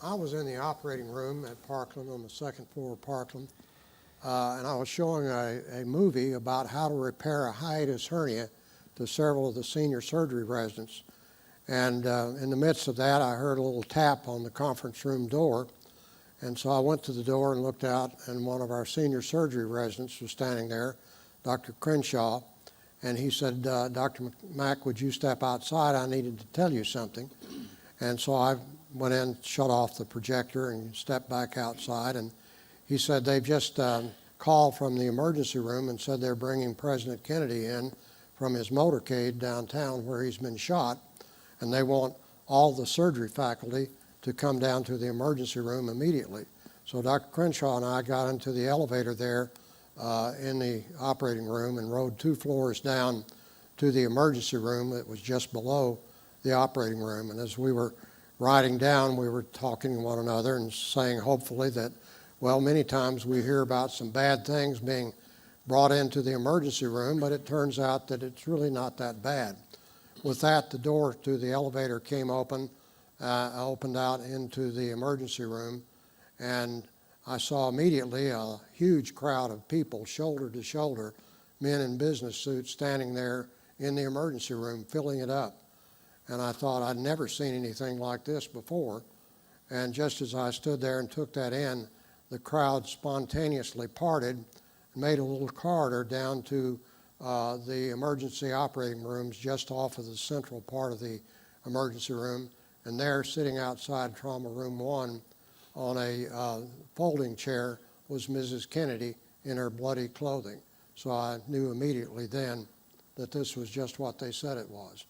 I was in the operating room at Parkland on the second floor of Parkland, and I was showing a movie about how to repair a hiatus hernia to several of the senior surgery residents. And in the midst of that, I heard a little tap on the conference room door. And so I went to the door and looked out, and one of our senior surgery residents was standing there, Dr. Crenshaw. And he said, Dr. Mack, would you step outside? I needed to tell you something. And so I went in, shut off the projector, and stepped back outside. And he said they've just called from the emergency room and said they're bringing President Kennedy in from his motorcade downtown where he's been shot. And they want all the surgery faculty to come down to the emergency room immediately. So Dr. Crenshaw and I got into the elevator there in the operating room and rode 2 floors down to the emergency room that was just below the operating room. And as we were riding down, we were talking to one another and saying hopefully that, well, many times we hear about some bad things being brought into the emergency room, but it turns out that it's really not that bad. With that, the door to the elevator came open, opened out into the emergency room, and I saw immediately a huge crowd of people, shoulder to shoulder, men in business suits standing there in the emergency room, filling it up. And I thought I'd never seen anything like this before. And just as I stood there and took that in, the crowd spontaneously parted and made a little corridor down to the emergency operating rooms just off of the central part of the emergency room. And there, sitting outside trauma room 1 on a folding chair, was Mrs. Kennedy in her bloody clothing. So I knew immediately then that this was just what they said it was.